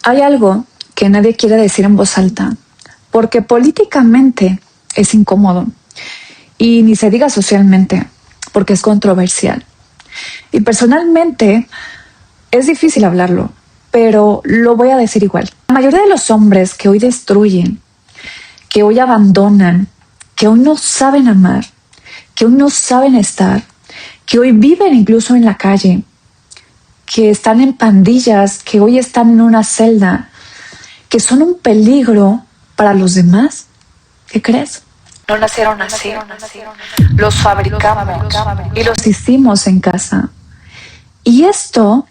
Hay algo que nadie quiere decir en voz alta, porque políticamente es incómodo y ni se diga socialmente, porque es controversial. Y personalmente es difícil hablarlo, pero lo voy a decir igual. La mayoría de los hombres que hoy destruyen, que hoy abandonan, que hoy no saben amar, que hoy no saben estar, que hoy viven incluso en la calle, que están en pandillas, que hoy están en una celda, que son un peligro para los demás. ¿Qué crees? No nacieron así. Los fabricamos y los hicimos en casa. Y esto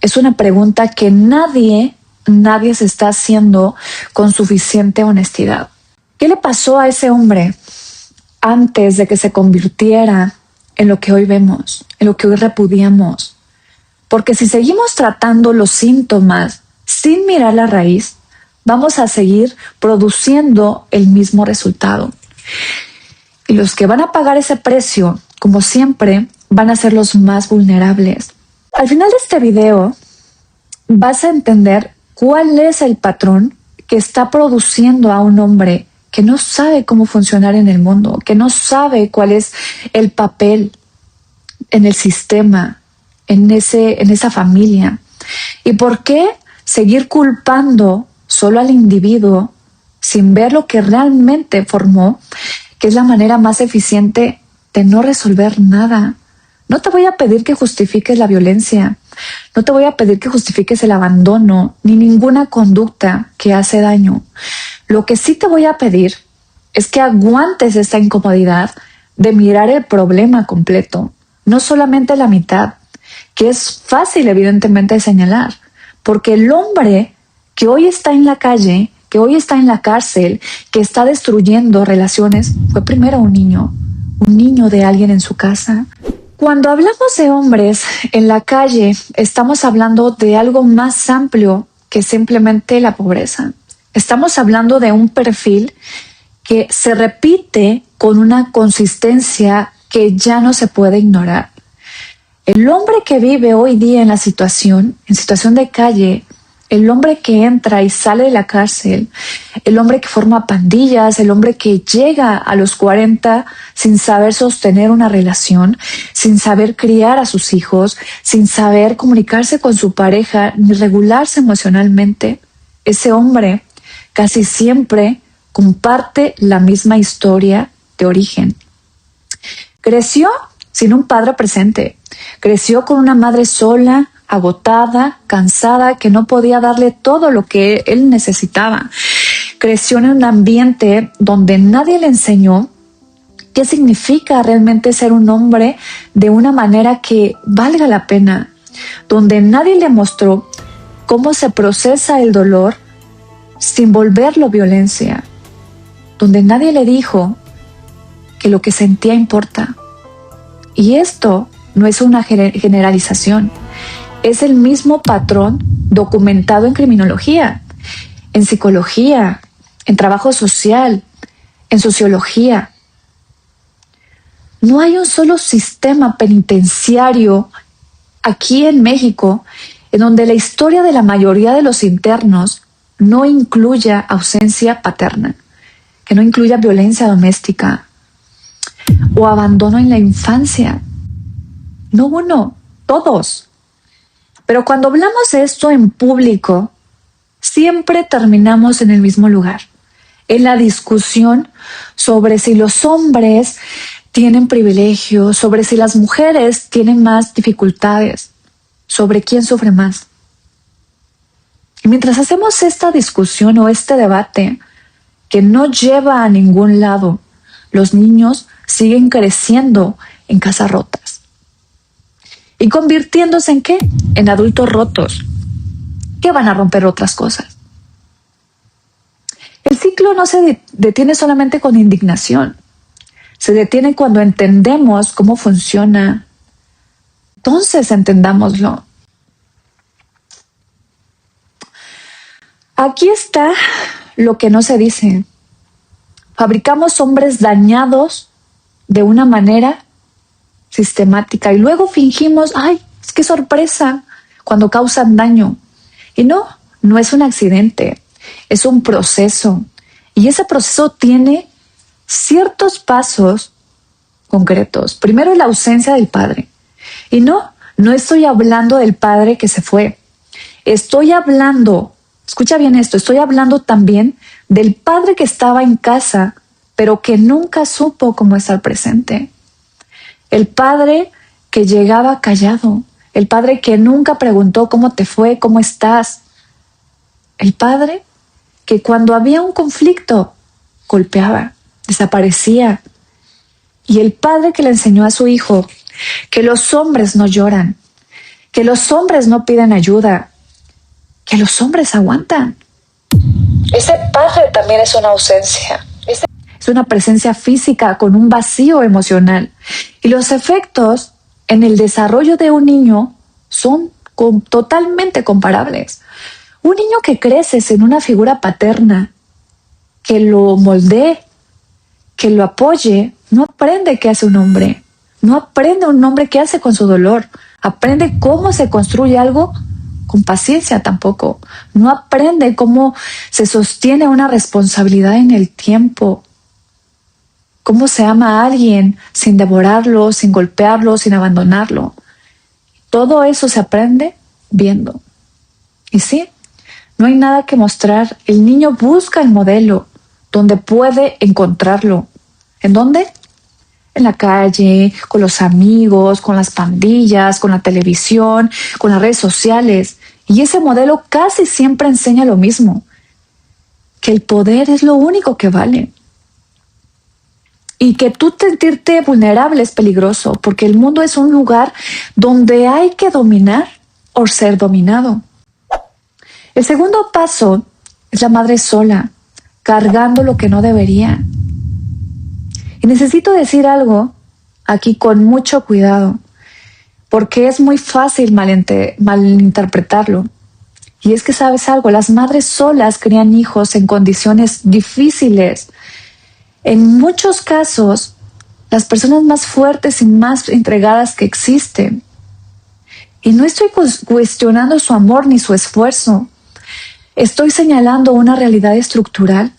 es una pregunta que nadie se está haciendo con suficiente honestidad. ¿Qué le pasó a ese hombre antes de que se convirtiera en lo que hoy vemos, en lo que hoy repudiamos? Porque si seguimos tratando los síntomas sin mirar la raíz, vamos a seguir produciendo el mismo resultado. Y los que van a pagar ese precio, como siempre, van a ser los más vulnerables. Al final de este video, vas a entender cuál es el patrón que está produciendo a un hombre que no sabe cómo funcionar en el mundo, que no sabe cuál es el papel en el sistema, en esa familia. ¿Y por qué seguir culpando solo al individuo sin ver lo que realmente formó, que es la manera más eficiente de no resolver nada? No te voy a pedir que justifiques la violencia, no te voy a pedir que justifiques el abandono, ni ninguna conducta que hace daño. Lo que sí te voy a pedir es que aguantes esta incomodidad de mirar el problema completo, no solamente la mitad, que es fácil evidentemente de señalar, porque el hombre que hoy está en la calle, que hoy está en la cárcel, que está destruyendo relaciones, fue primero un niño de alguien en su casa. Cuando hablamos de hombres en la calle, estamos hablando de algo más amplio que simplemente la pobreza. Estamos hablando de un perfil que se repite con una consistencia que ya no se puede ignorar. El hombre que vive hoy día en situación de calle, el hombre que entra y sale de la cárcel, el hombre que forma pandillas, el hombre que llega a los 40 sin saber sostener una relación, sin saber criar a sus hijos, sin saber comunicarse con su pareja ni regularse emocionalmente, ese hombre casi siempre comparte la misma historia de origen. Creció sin un padre presente, creció con una madre sola, agotada, cansada, que no podía darle todo lo que él necesitaba. Creció en un ambiente donde nadie le enseñó qué significa realmente ser un hombre de una manera que valga la pena, donde nadie le mostró cómo se procesa el dolor sin volverlo violencia, donde nadie le dijo que lo que sentía importa. Y esto no es una generalización, es el mismo patrón documentado en criminología, en psicología, en trabajo social, en sociología. No hay un solo sistema penitenciario aquí en México en donde la historia de la mayoría de los internos no incluya ausencia paterna, que no incluya violencia doméstica o abandono en la infancia. No uno, todos. Pero cuando hablamos de esto en público, siempre terminamos en el mismo lugar, en la discusión sobre si los hombres tienen privilegios, sobre si las mujeres tienen más dificultades, sobre quién sufre más. Y mientras hacemos esta discusión o este debate que no lleva a ningún lado, los niños siguen creciendo en casas rotas y convirtiéndose ¿en qué? En adultos rotos que van a romper otras cosas. El ciclo no se detiene solamente con indignación, se detiene cuando entendemos cómo funciona. Entonces entendámoslo. Aquí está lo que no se dice. Fabricamos hombres dañados de una manera sistemática y luego fingimos, ¡ay, qué sorpresa!, cuando causan daño. Y no no es un accidente, es un proceso. Y ese proceso tiene ciertos pasos concretos. Primero, la ausencia del padre. Y no estoy hablando del padre que se fue. Estoy hablando, escucha bien esto, estoy hablando también del padre que estaba en casa, pero que nunca supo cómo estar presente. El padre que llegaba callado. El padre que nunca preguntó cómo te fue, cómo estás. El padre que cuando había un conflicto golpeaba, desaparecía. Y el padre que le enseñó a su hijo que los hombres no lloran, que los hombres no piden ayuda, que los hombres aguantan. Ese padre también es una ausencia. Es una presencia física con un vacío emocional. Y los efectos en el desarrollo de un niño son totalmente comparables. Un niño que crece sin una figura paterna, que lo moldee, que lo apoye, no aprende qué hace un hombre. No aprende un hombre qué hace con su dolor. Aprende cómo se construye algo con paciencia tampoco. No aprende cómo se sostiene una responsabilidad en el tiempo. Cómo se ama a alguien sin devorarlo, sin golpearlo, sin abandonarlo. Todo eso se aprende viendo. Y sí, no hay nada que mostrar. El niño busca el modelo donde puede encontrarlo. ¿En dónde? En la calle, con los amigos, con las pandillas, con la televisión, con las redes sociales. Y ese modelo casi siempre enseña lo mismo, que el poder es lo único que vale. Y que tú sentirte vulnerable es peligroso, porque el mundo es un lugar donde hay que dominar o ser dominado. El segundo paso es la madre sola, cargando lo que no debería. Y necesito decir algo aquí con mucho cuidado, porque es muy fácil malinterpretarlo. Y es que, ¿sabes algo? Las madres solas crían hijos en condiciones difíciles. En muchos casos, las personas más fuertes y más entregadas que existen. Y no estoy cuestionando su amor ni su esfuerzo. Estoy señalando una realidad estructural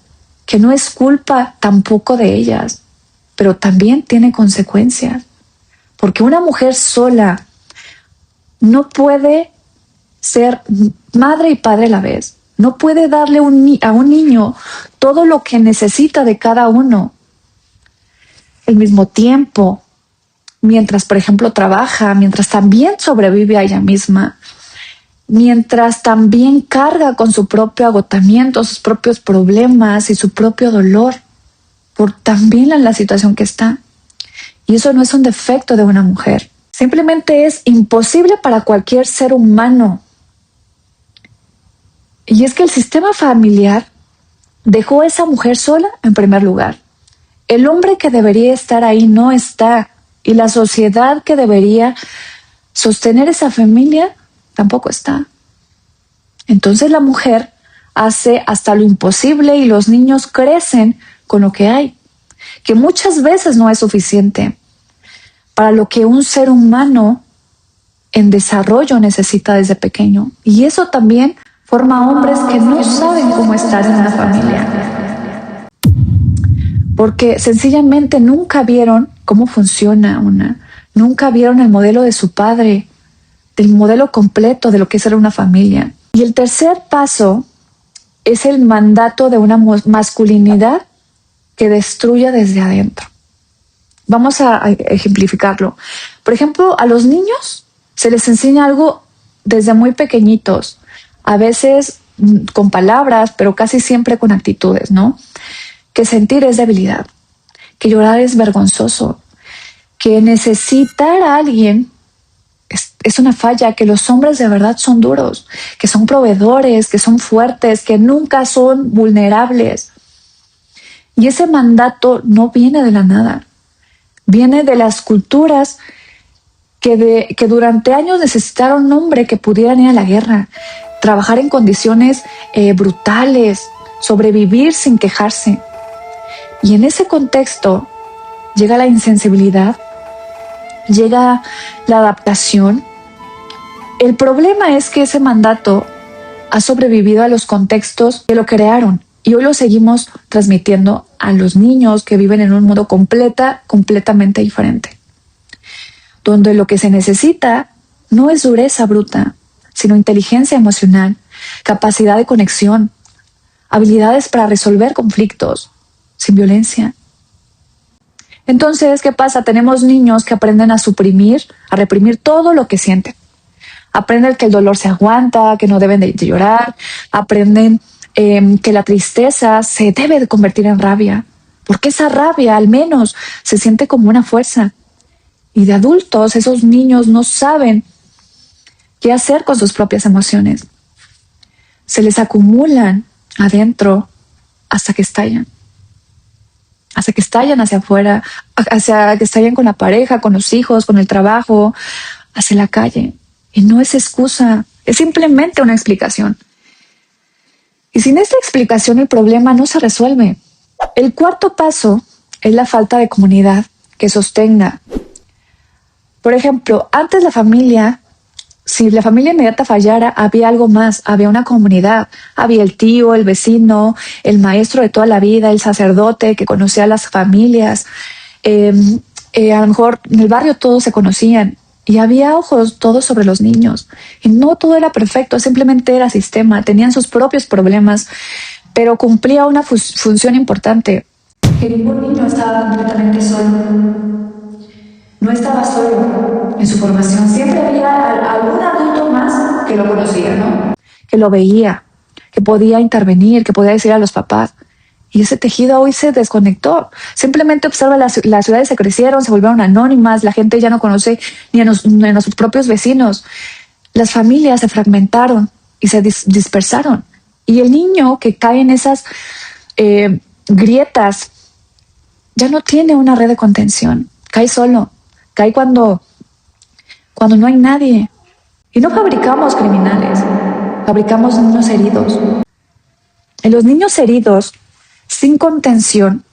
que no es culpa tampoco de ellas, pero también tiene consecuencias. Porque una mujer sola no puede ser madre y padre a la vez. No puede darle a un niño todo lo que necesita de cada uno al mismo tiempo, mientras, por ejemplo, trabaja, mientras también sobrevive a ella misma, mientras también carga con su propio agotamiento, sus propios problemas y su propio dolor, por también la situación que está. Y eso no es un defecto de una mujer. Simplemente es imposible para cualquier ser humano. Y es que el sistema familiar dejó a esa mujer sola en primer lugar. El hombre que debería estar ahí no está. Y la sociedad que debería sostener esa familia tampoco está. Entonces la mujer hace hasta lo imposible y los niños crecen con lo que hay, que muchas veces no es suficiente para lo que un ser humano en desarrollo necesita desde pequeño. Y eso también forma hombres que no saben cómo estar en una familia, porque sencillamente nunca vieron cómo funciona nunca vieron el modelo de su padre, del modelo completo de lo que es ser una familia. Y el tercer paso es el mandato de una masculinidad que destruya desde adentro. Vamos a ejemplificarlo. Por ejemplo, a los niños se les enseña algo desde muy pequeñitos, a veces con palabras, pero casi siempre con actitudes, ¿no? Que sentir es debilidad, que llorar es vergonzoso, que necesitar a alguien es una falla, que los hombres de verdad son duros, que son proveedores, que son fuertes, que nunca son vulnerables. Y ese mandato no viene de la nada, viene de las culturas que durante años necesitaron un hombre que pudieran ir a la guerra, trabajar en condiciones brutales, sobrevivir sin quejarse. Y en ese contexto llega la insensibilidad, llega la adaptación. El problema es que ese mandato ha sobrevivido a los contextos que lo crearon y hoy lo seguimos transmitiendo a los niños que viven en un mundo completamente diferente, donde lo que se necesita no es dureza bruta, sino inteligencia emocional, capacidad de conexión, habilidades para resolver conflictos sin violencia. Entonces, ¿qué pasa? Tenemos niños que aprenden a reprimir todo lo que sienten. Aprenden que el dolor se aguanta, que no deben de llorar. Aprenden que la tristeza se debe de convertir en rabia, porque esa rabia al menos se siente como una fuerza. Y de adultos, esos niños no saben qué hacer con sus propias emociones. Se les acumulan adentro hasta que estallan. Hasta que estallan hacia afuera, hacia que estallan con la pareja, con los hijos, con el trabajo, hacia la calle. Y no es excusa, es simplemente una explicación. Y sin esta explicación el problema no se resuelve. El cuarto paso es la falta de comunidad que sostenga. Por ejemplo, antes si la familia inmediata fallara, había algo más, había una comunidad, había el tío, el vecino, el maestro de toda la vida, el sacerdote que conocía a las familias. A lo mejor en el barrio todos se conocían y había ojos todos sobre los niños. Y no todo era perfecto, simplemente era sistema, tenían sus propios problemas, pero cumplía una función importante. Que ningún niño estaba completamente solo. No estaba solo en su formación, siempre había algún adulto más que lo conocía, ¿no? Que lo veía, que podía intervenir, que podía decir a los papás. Y ese tejido hoy se desconectó. Simplemente observa, las ciudades se crecieron, se volvieron anónimas, la gente ya no conoce ni a sus propios vecinos. Las familias se fragmentaron y se dispersaron. Y el niño que cae en esas grietas ya no tiene una red de contención, cae solo. Cae cuando no hay nadie. Y no fabricamos criminales, fabricamos niños heridos. Y los niños heridos, sin contención,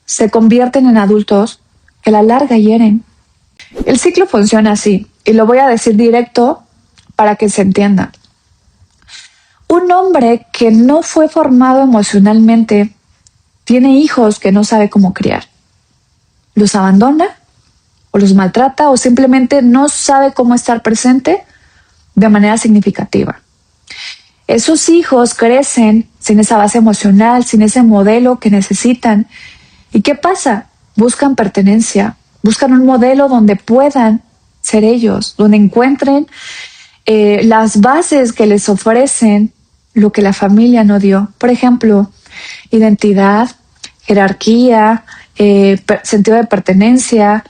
se convierten en adultos que a la larga hieren. El ciclo funciona así, y lo voy a decir directo para que se entienda. Un hombre que no fue formado emocionalmente tiene hijos que no sabe cómo criar. Los abandona, o los maltrata, o simplemente no sabe cómo estar presente de manera significativa. Esos hijos crecen sin esa base emocional, sin ese modelo que necesitan. ¿Y qué pasa? Buscan pertenencia, buscan un modelo donde puedan ser ellos, donde encuentren las bases que les ofrecen lo que la familia no dio. Por ejemplo, identidad, jerarquía, sentido de pertenencia.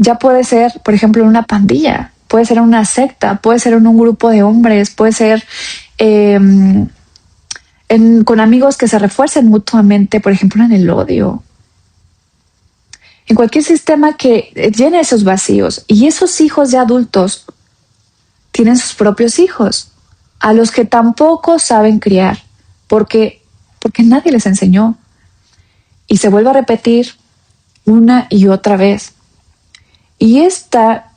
Ya puede ser, por ejemplo, en una pandilla, puede ser en una secta, puede ser en un grupo de hombres, puede ser con amigos que se refuercen mutuamente, por ejemplo, en el odio. En cualquier sistema que llene esos vacíos. Y esos hijos ya adultos tienen sus propios hijos, a los que tampoco saben criar, porque nadie les enseñó. Y se vuelve a repetir una y otra vez. Y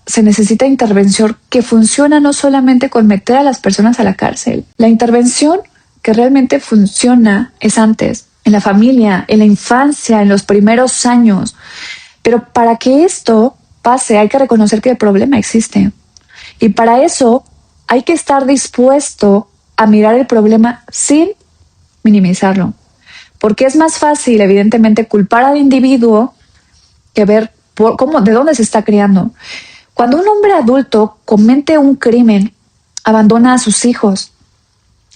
se necesita intervención que funciona no solamente con meter a las personas a la cárcel. La intervención que realmente funciona es antes, en la familia, en la infancia, en los primeros años. Pero para que esto pase hay que reconocer que el problema existe. Y para eso hay que estar dispuesto a mirar el problema sin minimizarlo. Porque es más fácil, evidentemente, culpar al individuo que ver de dónde se está criando. Cuando un hombre adulto comete un crimen, abandona a sus hijos,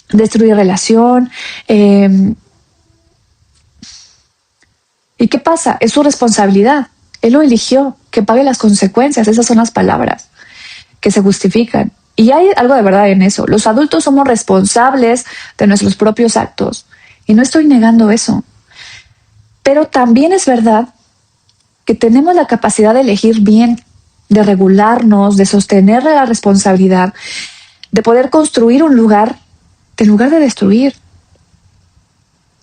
destruye relación. ¿Y qué pasa? Es su responsabilidad. Él lo eligió, que pague las consecuencias. Esas son las palabras que se justifican. Y hay algo de verdad en eso. Los adultos somos responsables de nuestros propios actos. Y no estoy negando eso. Pero también es verdad que tenemos la capacidad de elegir bien, de regularnos, de sostener la responsabilidad, de poder construir un lugar en lugar de destruir.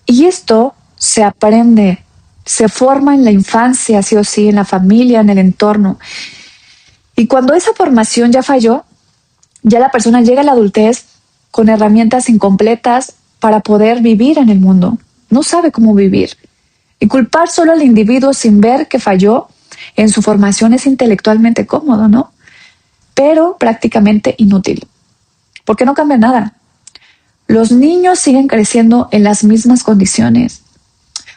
Y esto se aprende, se forma en la infancia, sí o sí, en la familia, en el entorno. Y cuando esa formación ya falló, ya la persona llega a la adultez con herramientas incompletas para poder vivir en el mundo. No sabe cómo vivir. Y culpar solo al individuo sin ver que falló en su formación es intelectualmente cómodo, ¿no? Pero prácticamente inútil, porque no cambia nada. Los niños siguen creciendo en las mismas condiciones,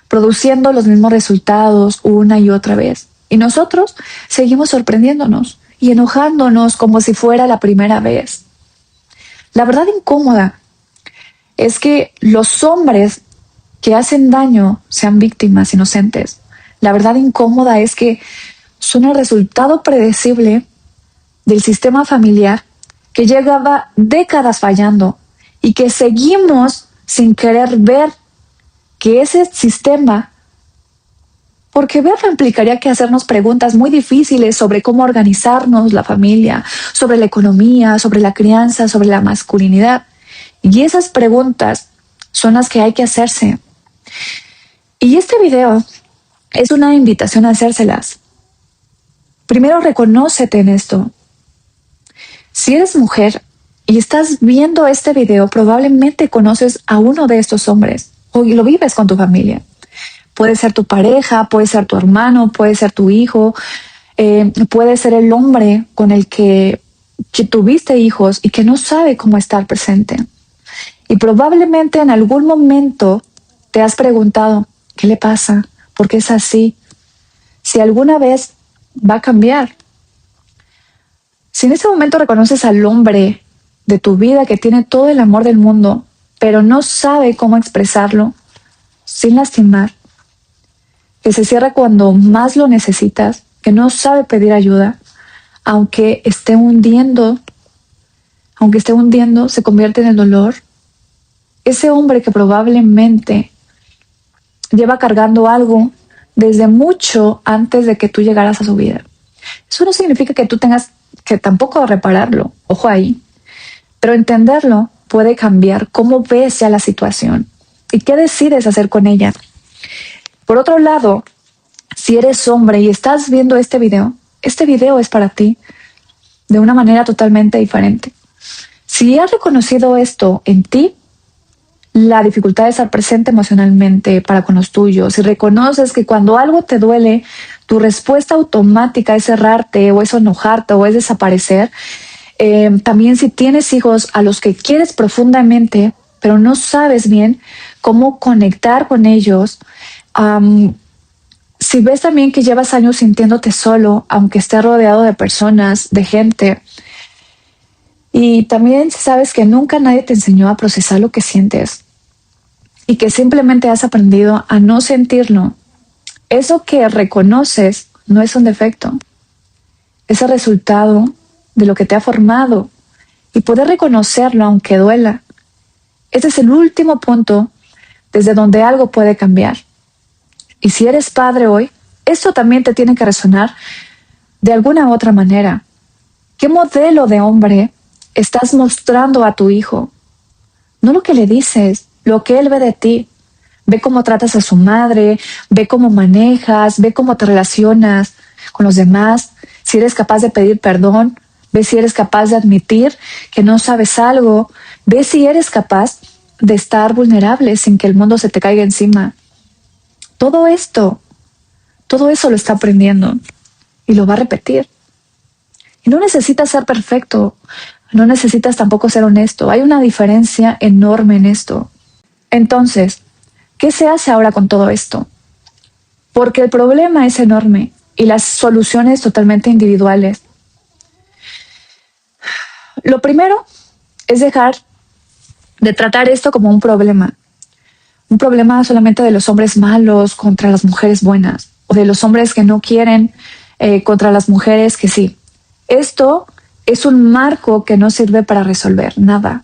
produciendo los mismos resultados una y otra vez. Y nosotros seguimos sorprendiéndonos y enojándonos como si fuera la primera vez. La verdad incómoda es que los hombres que hacen daño sean víctimas inocentes. La verdad incómoda es que son el resultado predecible del sistema familiar que llevaba décadas fallando y que seguimos sin querer ver que ese sistema, porque verlo implicaría que hacernos preguntas muy difíciles sobre cómo organizarnos la familia, sobre la economía, sobre la crianza, sobre la masculinidad. Y esas preguntas son las que hay que hacerse. Y este video es una invitación a hacérselas. Primero, reconócete en esto. Si eres mujer y estás viendo este video, probablemente conoces a uno de estos hombres o lo vives con tu familia. Puede ser tu pareja, puede ser tu hermano, puede ser tu hijo, puede ser el hombre con el que tuviste hijos y que no sabe cómo estar presente. Y probablemente en algún momento te has preguntado, ¿qué le pasa? ¿Por qué es así? Si alguna vez va a cambiar. Si en ese momento reconoces al hombre de tu vida que tiene todo el amor del mundo, pero no sabe cómo expresarlo sin lastimar, que se cierra cuando más lo necesitas, que no sabe pedir ayuda, aunque esté hundiendo, se convierte en el dolor. Ese hombre que probablemente lleva cargando algo desde mucho antes de que tú llegaras a su vida. Eso no significa que tú tengas que tampoco repararlo, ojo ahí, pero entenderlo puede cambiar cómo ves ya la situación y qué decides hacer con ella. Por otro lado, si eres hombre y estás viendo este video es para ti de una manera totalmente diferente. Si has reconocido esto en ti, la dificultad de estar presente emocionalmente para con los tuyos, si reconoces que cuando algo te duele, tu respuesta automática es cerrarte o es enojarte o es desaparecer, también si tienes hijos a los que quieres profundamente, pero no sabes bien cómo conectar con ellos, si ves también que llevas años sintiéndote solo, aunque estés rodeado de personas, de gente, y también si sabes que nunca nadie te enseñó a procesar lo que sientes y que simplemente has aprendido a no sentirlo, eso que reconoces no es un defecto, es el resultado de lo que te ha formado, y poder reconocerlo aunque duela. Ese es el último punto desde donde algo puede cambiar. Y si eres padre hoy, esto también te tiene que resonar de alguna otra manera. ¿Qué modelo de hombre estás mostrando a tu hijo? No lo que le dices, lo que él ve de ti. Ve cómo tratas a su madre, ve cómo manejas, ve cómo te relacionas con los demás, si eres capaz de pedir perdón, ve si eres capaz de admitir que no sabes algo, ve si eres capaz de estar vulnerable sin que el mundo se te caiga encima. Todo eso lo está aprendiendo y lo va a repetir. Y no necesitas ser perfecto, no necesitas tampoco ser honesto. Hay una diferencia enorme en esto. Entonces, ¿qué se hace ahora con todo esto? Porque el problema es enorme y las soluciones totalmente individuales. Lo primero es dejar de tratar esto como un problema solamente de los hombres malos contra las mujeres buenas, o de los hombres que no quieren contra las mujeres que sí. Esto es un marco que no sirve para resolver nada.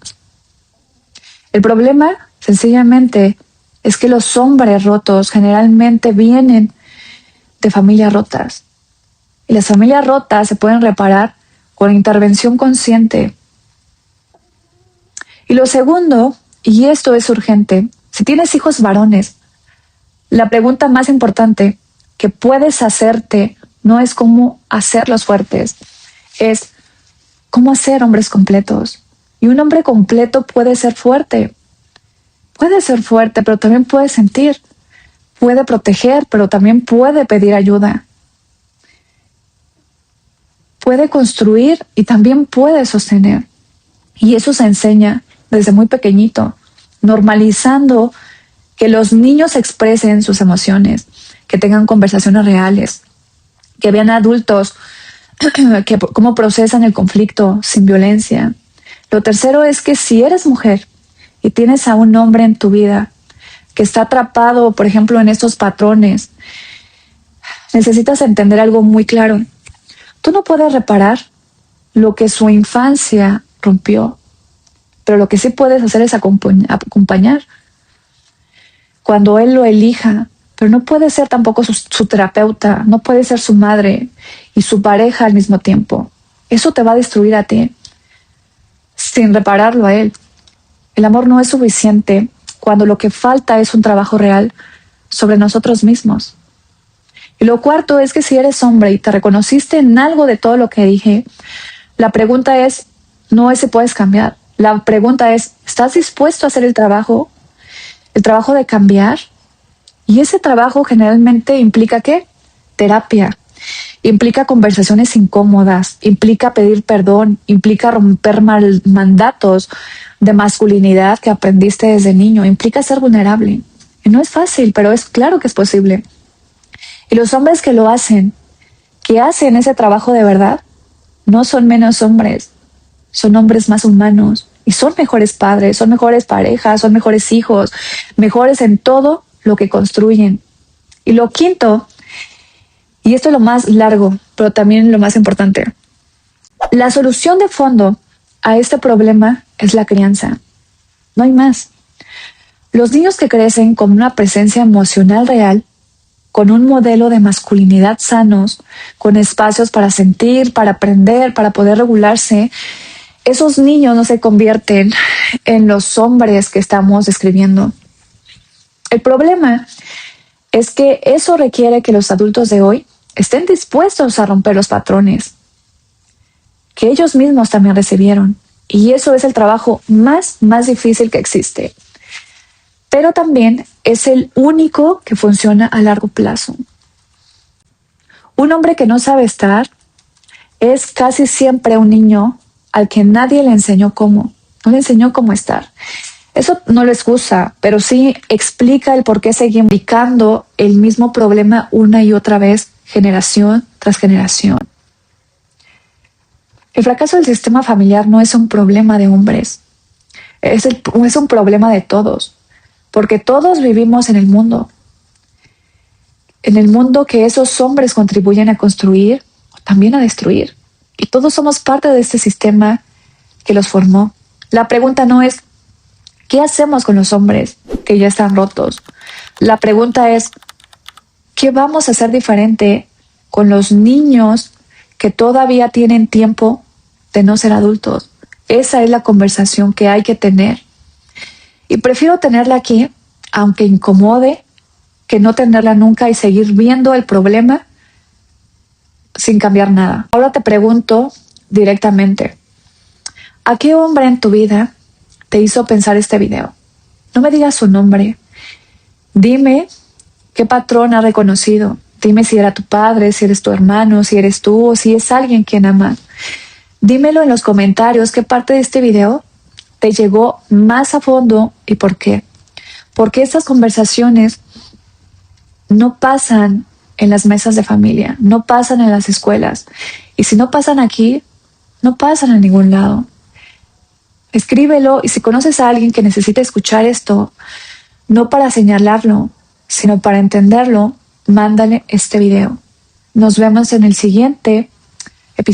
El problema, sencillamente, es que los hombres rotos generalmente vienen de familias rotas. Y las familias rotas se pueden reparar con intervención consciente. Y lo segundo, y esto es urgente, si tienes hijos varones, la pregunta más importante que puedes hacerte no es cómo hacerlos fuertes, es cómo hacer hombres completos. Y un hombre completo puede ser fuerte, pero también puede sentir, puede proteger, pero también puede pedir ayuda. Puede construir y también puede sostener. Y eso se enseña desde muy pequeñito, normalizando que los niños expresen sus emociones, que tengan conversaciones reales, que vean adultos cómo procesan el conflicto sin violencia. Lo tercero es que si eres mujer y tienes a un hombre en tu vida que está atrapado, por ejemplo, en estos patrones, necesitas entender algo muy claro. Tú no puedes reparar lo que su infancia rompió, pero lo que sí puedes hacer es acompañar cuando él lo elija, pero no puede ser tampoco su terapeuta, no puede ser su madre y su pareja al mismo tiempo. Eso te va a destruir a ti sin repararlo a él. El amor no es suficiente cuando lo que falta es un trabajo real sobre nosotros mismos. Y lo cuarto es que si eres hombre y te reconociste en algo de todo lo que dije, la pregunta es, no es si puedes cambiar. La pregunta es, ¿estás dispuesto a hacer el trabajo de cambiar? Y ese trabajo generalmente implica ¿qué? Terapia. Implica conversaciones incómodas, implica pedir perdón, implica romper mandatos de masculinidad que aprendiste desde niño, implica ser vulnerable. Y no es fácil, pero es claro que es posible. Y los hombres que lo hacen, que hacen ese trabajo de verdad, no son menos hombres, son hombres más humanos y son mejores padres, son mejores parejas, son mejores hijos, mejores en todo lo que construyen. Y lo quinto, y esto es lo más largo, pero también lo más importante, la solución de fondo a este problema es la crianza. No hay más. Los niños que crecen con una presencia emocional real, con un modelo de masculinidad sanos, con espacios para sentir, para aprender, para poder regularse, esos niños no se convierten en los hombres que estamos describiendo. El problema es que eso requiere que los adultos de hoy estén dispuestos a romper los patrones que ellos mismos también recibieron. Y eso es el trabajo más difícil que existe. Pero también es el único que funciona a largo plazo. Un hombre que no sabe estar es casi siempre un niño al que nadie le enseñó cómo. No le enseñó cómo estar. Eso no lo excusa, pero sí explica el por qué seguimos aplicando el mismo problema una y otra vez, generación tras generación. El fracaso del sistema familiar no es un problema de hombres, es un problema de todos, porque todos vivimos en el mundo que esos hombres contribuyen a construir, también a destruir, y todos somos parte de este sistema que los formó. La pregunta no es, ¿qué hacemos con los hombres que ya están rotos? La pregunta es, ¿qué vamos a hacer diferente con los niños que todavía tienen tiempo de no ser adultos? Esa es la conversación que hay que tener. Y prefiero tenerla aquí, aunque incomode, que no tenerla nunca y seguir viendo el problema sin cambiar nada. Ahora te pregunto directamente, ¿a qué hombre en tu vida te hizo pensar este video? No me digas su nombre. Dime qué patrón ha reconocido. Dime si era tu padre, si eres tu hermano, si eres tú o si es alguien quien amas. Dímelo en los comentarios qué parte de este video te llegó más a fondo y por qué. Porque estas conversaciones no pasan en las mesas de familia, no pasan en las escuelas. Y si no pasan aquí, no pasan en ningún lado. Escríbelo y si conoces a alguien que necesite escuchar esto, no para señalarlo, sino para entenderlo, mándale este video. Nos vemos en el siguiente episodio.